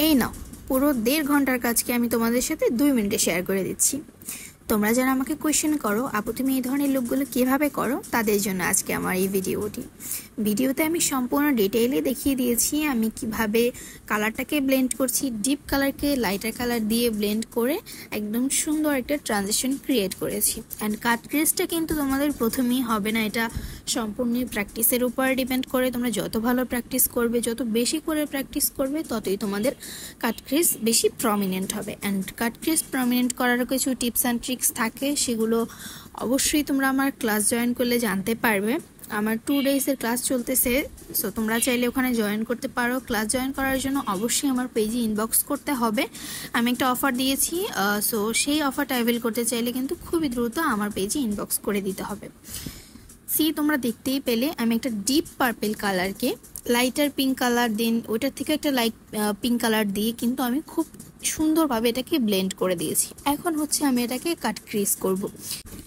এই নাও পুরো 1.5 ঘন্টার কাজকে আমি তোমাদের সাথে 2 মিনিটে শেয়ার করে দিচ্ছি। তোমরা যারা আমাকে কোয়েশ্চেন করো আপু তুমি এই ধরনের লুকগুলো কিভাবে করো, তাদের জন্য আজকে আমার এই ভিডিওতে আমি সম্পূর্ণ ডিটেইলে দেখিয়ে দিয়েছি আমি কিভাবে কালারটাকে ব্লেন্ড করছি, ডিপ কালারকে লাইটার কালার দিয়ে ব্লেন্ড করে একদম সুন্দর একটা ট্রানজিশন ক্রিয়েট করেছি। অ্যান্ড কাট ক্রিজটা কিন্তু তোমাদের প্রথমেই হবে না, এটা সম্পূর্ণ প্র্যাকটিসের উপর ডিপেন্ড করে। তোমরা যত ভালো প্র্যাকটিস করবে, যত বেশি করে প্র্যাকটিস করবে, ততই তোমাদের কাট ক্রিজ বেশি প্রমিনেন্ট হবে। অ্যান্ড কাট ক্রিজ প্রমিনেন্ট করার কিছু টিপস অ্যান্ড ট্রিক্স থাকে, সেগুলো অবশ্যই তোমরা আমার ক্লাস জয়েন করলে জানতে পারবে। আমার 2 ডেজের ক্লাস চলতেছে, সো তোমরা চাইলে ওখানে জয়েন করতে পারো। ক্লাস জয়েন করার জন্য অবশ্যই আমার পেজে ইনবক্স করতে হবে। আমি একটা অফার দিয়েছি, সো সেই অফারটা অ্যাভেল করতে চাইলে কিন্তু খুবই দ্রুত আমার পেজে ইনবক্স করে দিতে হবে। তোমরা দেখতেই পেলে আমি একটা ডিপ পার্পল কালারকে লাইটার পিঙ্ক কালার দিন ওইটার থেকে একটা লাইট পিঙ্ক কালার দিয়ে কিন্তু আমি খুব সুন্দরভাবে এটাকে ব্লেন্ড করে দিয়েছি। এখন হচ্ছে আমি এটাকে কাট ক্রিজ করব।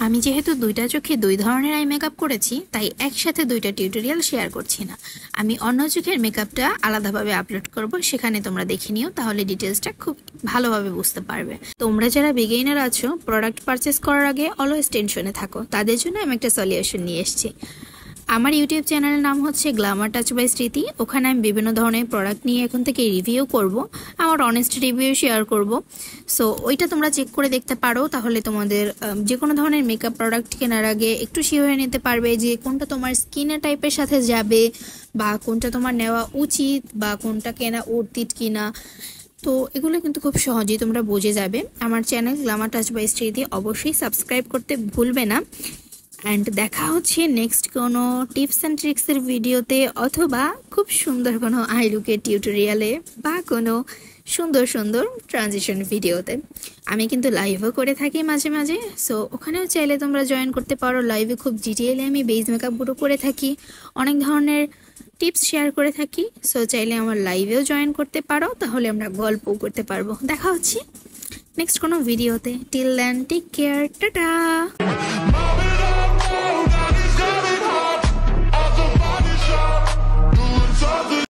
আমি যেহেতু 2টা চোখে 2 ধরনের আই মেকআপ করেছি, তাই একসাথে 2টা টিউটোরিয়াল শেয়ার করছি না। আমি অন্য চোখের মেকআপটা আলাদাভাবে আপলোড করব, সেখানে তোমরা দেখে নিও, তাহলে ডিটেলসটা খুব ভালোভাবে বুঝতে পারবে। তোমরা যারা বিগিনার আছো, প্রোডাক্ট পারচেস করার আগে অলওয়েজ টেনশনে থাকো, তাদের জন্য আমি একটা সলিউশন নিয়ে এসেছি। আমার ইউটিউব চ্যানেলের নাম হচ্ছে গ্ল্যামার টাচ বাই স্মৃতি। ওখানে আমি বিভিন্ন ধরনের প্রোডাক্ট নিয়ে এখন থেকে রিভিউ করব, আমার অনেস্ট রিভিউ শেয়ার করব। সো ওইটা তোমরা চেক করে দেখতে পারো, তাহলে তোমাদের যে কোনো ধরনের মেকআপ প্রোডাক্ট কেনার আগে একটু শিওর হয়ে নিতে পারবে যে কোনটা তোমার স্কিনের টাইপের সাথে যাবে, বা কোনটা তোমার নেওয়া উচিত, বা কোনটা কেনা উচিত কিনা। তো এগুলো কিন্তু খুব সহজেই তোমরা বুঝে যাবে। আমার চ্যানেল গ্ল্যামার টাচ বাই স্মৃতি অবশ্যই সাবস্ক্রাইব করতে ভুলবে না। অ্যান্ড দেখা হচ্ছে নেক্সট কোনো টিপস অ্যান্ড ট্রিক্সের ভিডিওতে, অথবা খুব সুন্দর কোনো আই লুকের টিউটোরিয়ালে, বা কোনো সুন্দর সুন্দর ট্রানজিশন ভিডিওতে। আমি কিন্তু লাইভও করে থাকি মাঝে মাঝে, সো ওখানেও চাইলে তোমরা জয়েন করতে পারো। লাইভে খুব ডিটেইলে আমি বেস মেকআপগুলো করে থাকি, অনেক ধরনের টিপস শেয়ার করে থাকি। সো চাইলে আমার লাইভেও জয়েন করতে পারো, তাহলে আমরা গল্পও করতে পারবো। দেখা হচ্ছে নেক্সট কোনো ভিডিওতে। Till then take care, tata.